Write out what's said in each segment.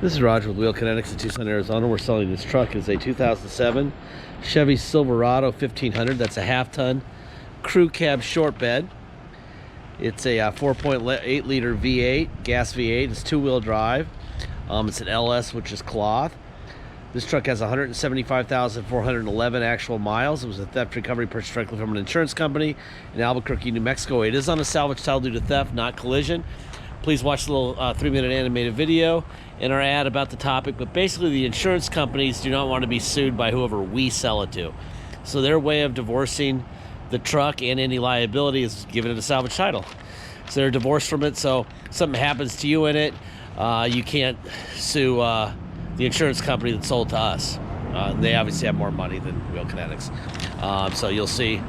This is Roger with Wheel Kinetics in Tucson, Arizona. We're selling this truck. It's a 2007 Chevy Silverado 1500. That's a half-ton crew cab short bed. It's a 4.8 liter V8, gas V8. It's two-wheel drive. It's an LS, which is cloth. This truck has 175,411 actual miles. It was a theft recovery purchased directly from an insurance company in Albuquerque, New Mexico. It is on a salvage title due to theft, not collision. Please watch the little 3-minute animated video and our ad about the topic. But basically, the insurance companies do not want to be sued by whoever we sell it to. So their way of divorcing the truck and any liability is giving it a salvage title. So they're divorced from it. So if something happens to you in it, you can't sue the insurance company that sold to us. They obviously have more money than Wheel Kinetics. So you'll see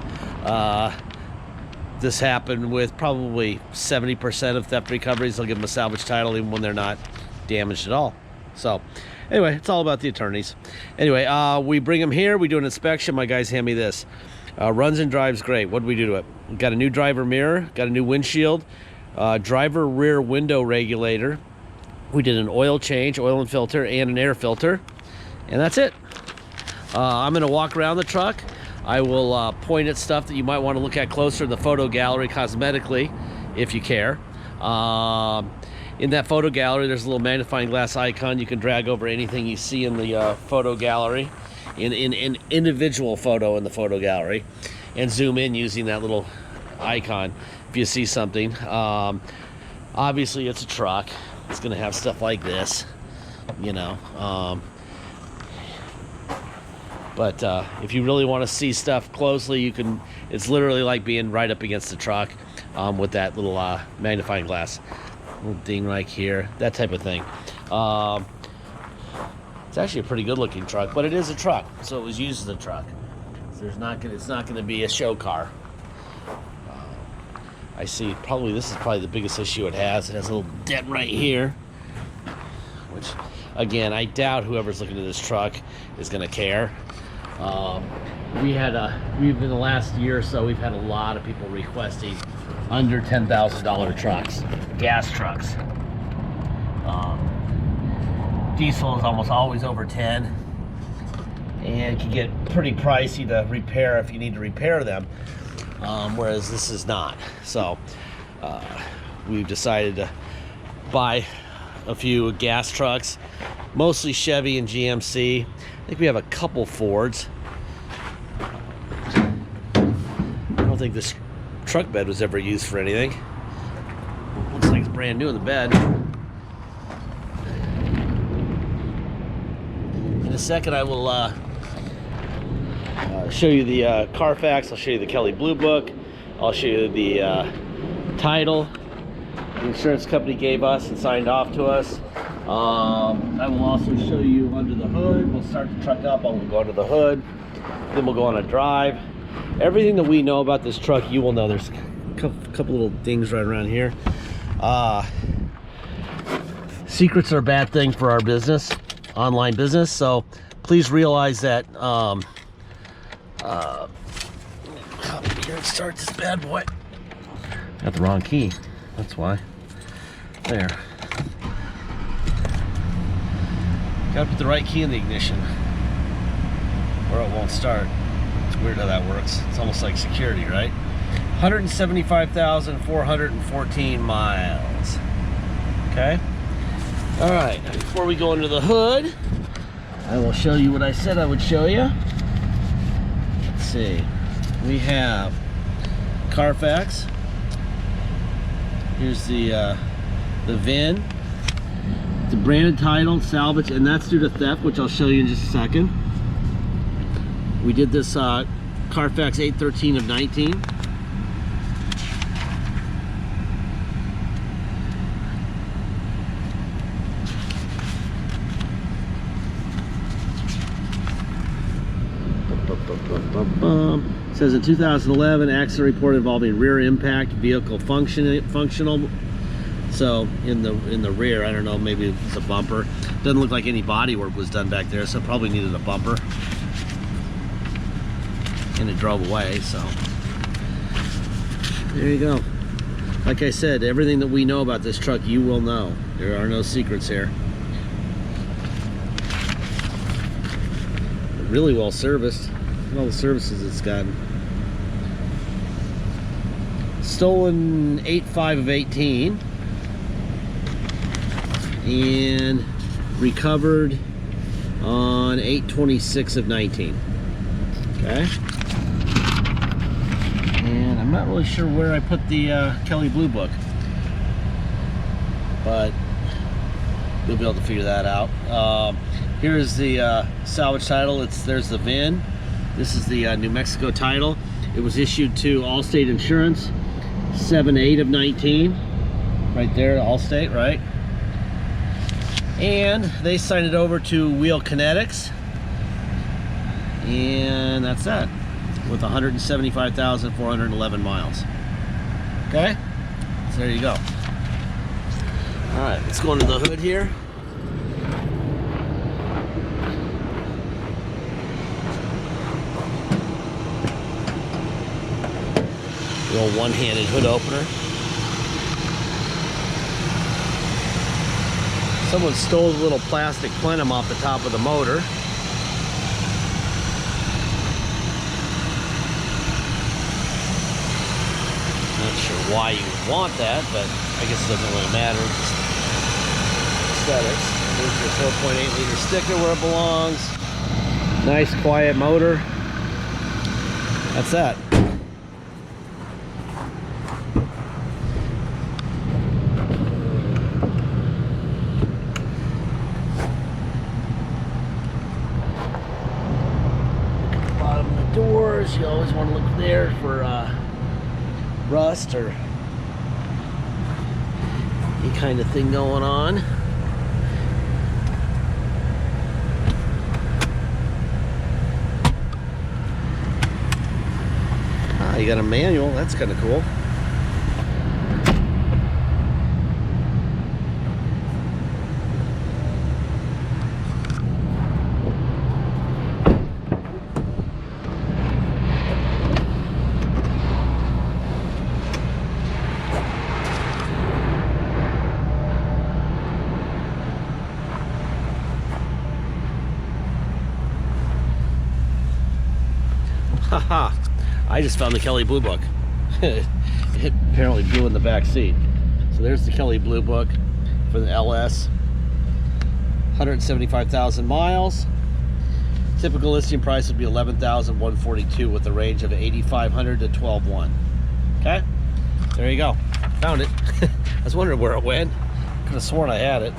this happen with probably 70% of theft recoveries. They'll give them a salvage title even when they're not damaged at all. So anyway, it's all about the attorneys. Anyway, we bring them here, we do an inspection. My guys hand me this. Runs and drives great. What do we do to it? We got a new driver mirror, got a new windshield, driver rear window regulator. We did an oil change, oil and filter, and an air filter, and that's it. I'm gonna walk around the truck. I will point at stuff that you might want to look at closer in the photo gallery cosmetically, if you care. In that photo gallery, there's a little magnifying glass icon. You can drag over anything you see in the photo gallery, in an individual photo in the photo gallery, and zoom in using that little icon if you see something. Obviously, it's a truck. It's gonna have stuff like this, you know. But if you really want to see stuff closely, you can. It's literally like being right up against the truck with that little magnifying glass, little ding right here, that type of thing. It's actually a pretty good-looking truck, but it is a truck, so it was used as a truck. So it's not gonna be a show car. I see. This is probably the biggest issue it has. It has a little dent right here, which, again, I doubt whoever's looking at this truck is gonna care. We've in the last year or so, we've had a lot of people requesting under $10,000 trucks, gas trucks. Diesel is almost always over 10, and can get pretty pricey to repair if you need to repair them, whereas this is not. So we've decided to buy a few gas trucks, mostly Chevy and GMC. I think we have a couple Fords. I don't think this truck bed was ever used for anything. Looks like it's brand new in the bed. In a second, I will show you the Carfax. I'll show you the Kelly Blue Book. I'll show you the title the insurance company gave us and signed off to us. I will also show you under the hood. We'll start the truck up. I'll go under the hood. Then we'll go on a drive. Everything that we know about this truck, you will know. There's a couple little dings right around here. Secrets are a bad thing for our business, online business. So please realize that. Come here and start this bad boy. Got the wrong key. That's why. There. Gotta put the right key in the ignition or it won't start. It's weird how that works. It's almost like security, right? 175,414 miles. Okay? Alright, before we go under the hood, I will show you what I said I would show you. Let's see. We have Carfax. Here's the VIN. The branded title, salvage, and that's due to theft, which I'll show you in just a second. We did this Carfax 813 of 19. It says in 2011, accident report involving rear impact, vehicle functional. So in the rear, I don't know, maybe it's a bumper. Doesn't look like any body work was done back there, so it probably needed a bumper. And it drove away, so there you go. Like I said, everything that we know about this truck, you will know. There are no secrets here. really well serviced. Look at all the services it's gotten. Stolen 8/5 of 18 and recovered on 8/26 of 19. Okay. And I'm not really sure where I put the Kelly Blue Book, but you'll be able to figure that out. Here's the salvage title. There's the VIN. This is the New Mexico title. It was issued to Allstate Insurance 7/8 of 19. Right there, Allstate, right? And they signed it over to Wheel Kinetics. And that's that. With 175,411 miles. Okay? So there you go. Alright, let's go under the hood here. The old one-handed hood opener. Someone stole the little plastic plenum off the top of the motor. Not sure why you would want that, but I guess it doesn't really matter. Just aesthetics. There's your 4.8 liter sticker where it belongs. Nice quiet motor. That's that. Bottom of the doors, you always want to look there for rust or any kind of thing going on. Ah, you got a manual, that's kind of cool. Haha, I just found the Kelly Blue Book. It apparently blew in the back seat. So there's the Kelly Blue Book for the LS. 175,000 miles. Typical listing price would be $11,142 with a range of 8,500 to 12,100. Okay, there you go. Found it. I was wondering where it went. Could have sworn I had it.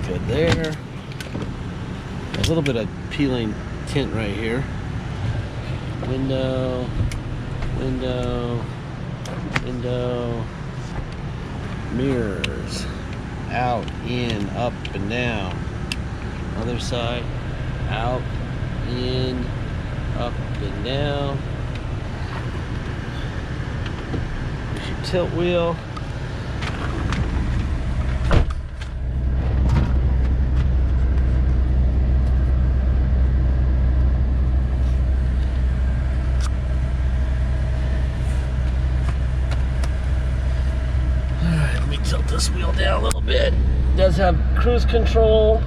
Good there. A little bit of peeling tint right here. Window, window, window, mirrors, out, in, up and down. Other side, out, in, up and down. There's your tilt wheel. Tilt this wheel down a little bit. It does have cruise control.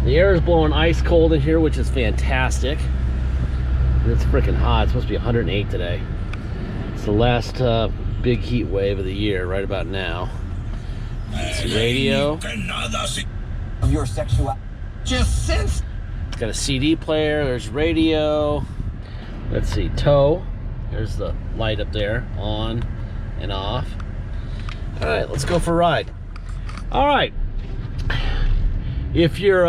The air is blowing ice cold in here, which is fantastic. It's freaking hot. It's supposed to be 108 today. It's the last big heat wave of the year right about now. It's radio. Of your sexuality. Just since. It's got a CD player. There's radio. Let's see, tow. There's the light up there, on and off. All right, let's go for a ride. All right, if you're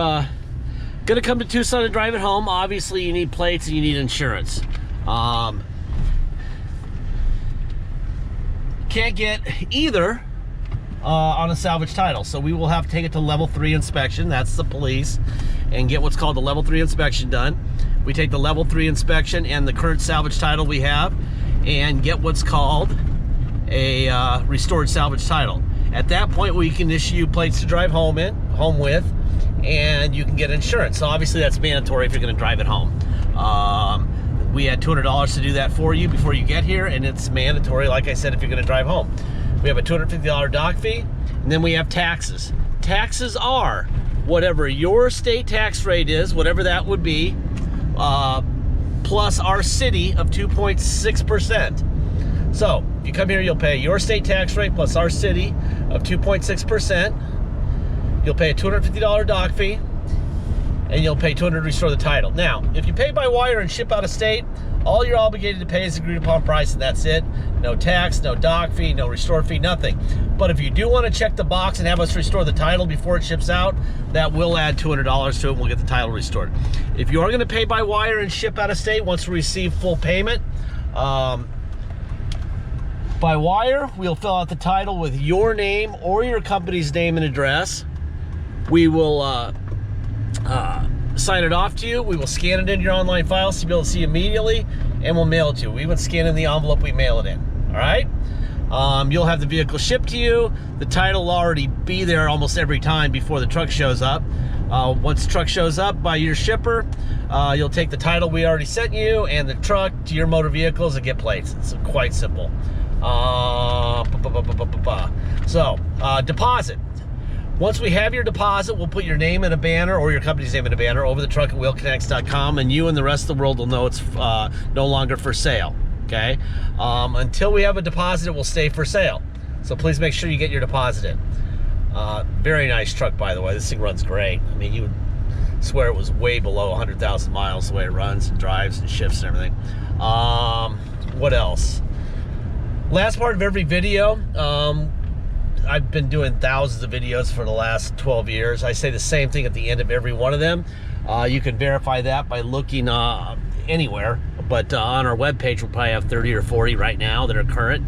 gonna come to Tucson and drive it home, obviously you need plates and you need insurance. Can't get either on a salvage title. So we will have to take it to level 3 inspection. That's the police, and get what's called the level 3 inspection done. We take the level 3 inspection and the current salvage title we have, and get what's called a restored salvage title. At that point, we can issue you plates to drive home with, and you can get insurance. So obviously that's mandatory if you're going to drive it home. We had $200 to do that for you before you get here, and it's mandatory, like I said, if you're going to drive home. We have a $250 dock fee, and then we have taxes. Taxes are whatever your state tax rate is, whatever that would be, plus our city of 2.6%. So if you come here, you'll pay your state tax rate plus our city of 2.6%. You'll pay a $250 dock fee, and you'll pay $200 to restore the title. Now, if you pay by wire and ship out of state, all you're obligated to pay is agreed upon price, and that's it. No tax, no dock fee, no restore fee, nothing. But if you do want to check the box and have us restore the title before it ships out, that will add $200 to it, and we'll get the title restored. If you are going to pay by wire and ship out of state, once we receive full payment, by wire, we'll fill out the title with your name or your company's name and address. We will sign it off to you. We will scan it into your online file so you'll be able to see immediately, and we'll mail it to you. We would scan in the envelope, we mail it in. All right? You'll have the vehicle shipped to you. The title will already be there almost every time before the truck shows up. Once the truck shows up by your shipper, you'll take the title we already sent you and the truck to your motor vehicles and get plates. It's quite simple. Deposit. Once we have your deposit, we'll put your name in a banner or your company's name in a banner over the truck at wheelkinetics.com, and you and the rest of the world will know it's no longer for sale, okay? Until we have a deposit, it will stay for sale. So please make sure you get your deposit in. Very nice truck, by the way. This thing runs great. I mean, you would swear it was way below 100,000 miles the way it runs and drives and shifts and everything. What else? Last part of every video, I've been doing thousands of videos for the last 12 years. I say the same thing at the end of every one of them. You can verify that by looking anywhere, but on our webpage we'll probably have 30 or 40 right now that are current.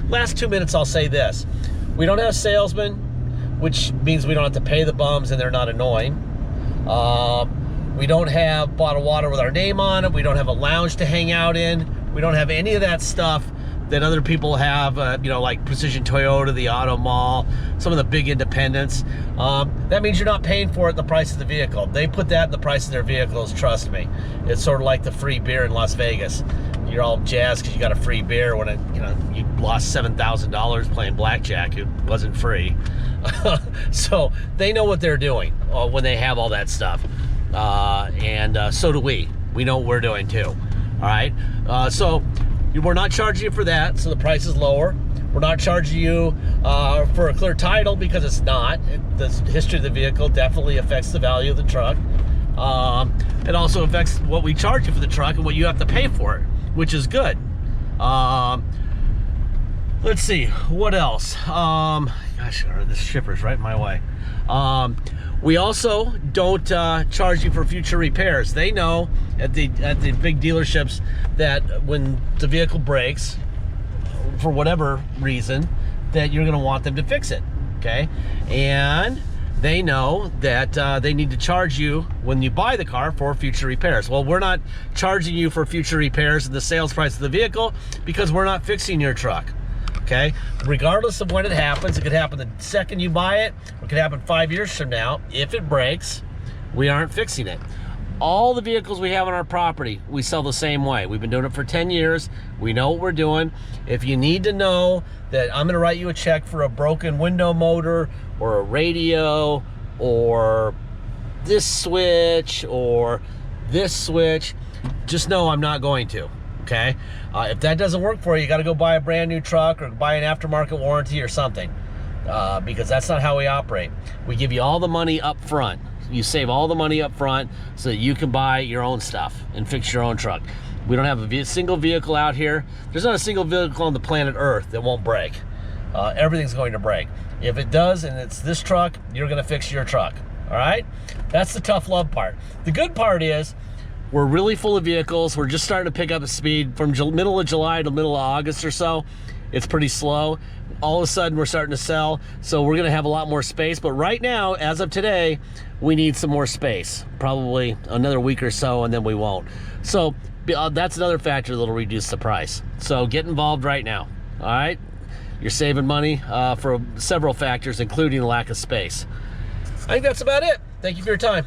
Last 2 minutes I'll say this. We don't have salesmen, which means we don't have to pay the bums and they're not annoying. We don't have bottled water with our name on it. We don't have a lounge to hang out in. We don't have any of that stuff that other people have, like Precision Toyota, the Auto Mall, some of the big independents. That means you're not paying for it in the price of the vehicle. They put that in the price of their vehicles, trust me. It's sort of like the free beer in Las Vegas. You're all jazzed because you got a free beer when you lost $7,000 playing blackjack. It wasn't free. So they know what they're doing when they have all that stuff. And so do we. We know what we're doing too. All right? So we're not charging you for that, so the price is lower. We're not charging you for a clear title because it's not. The history of the vehicle definitely affects the value of the truck. It also affects what we charge you for the truck and what you have to pay for it, which is good. Let's see, what else? Gosh, this shipper's right in my way. We also don't charge you for future repairs. They know at the big dealerships that when the vehicle breaks, for whatever reason, that you're going to want them to fix it, okay? And they know that they need to charge you when you buy the car for future repairs. Well, we're not charging you for future repairs in the sales price of the vehicle because we're not fixing your truck. Okay, regardless of when it happens, it could happen the second you buy it, or it could happen 5 years from now. If it breaks, we aren't fixing it. All the vehicles we have on our property, we sell the same way. We've been doing it for 10 years. We know what we're doing. If you need to know that I'm going to write you a check for a broken window motor or a radio or this switch or this switch, just know I'm not going to. Okay, if that doesn't work for you, you got to go buy a brand new truck or buy an aftermarket warranty or something, because that's not how we operate. We give you all the money up front. You save all the money up front so that you can buy your own stuff and fix your own truck. We don't have a single vehicle out here. There's not a single vehicle on the planet Earth that won't break. Everything's going to break. If it does and it's this truck, you're going to fix your truck. All right, that's the tough love part. The good part is, we're really full of vehicles. We're just starting to pick up the speed from middle of July to middle of August or so. It's pretty slow. all of a sudden we're starting to sell, so we're going to have a lot more space. But right now, as of today, we need some more space. Probably another week or so, and then we won't. So that's another factor that'll reduce the price. So get involved right now. All right, you're saving money for several factors, including the lack of space. I think that's about it. Thank you for your time.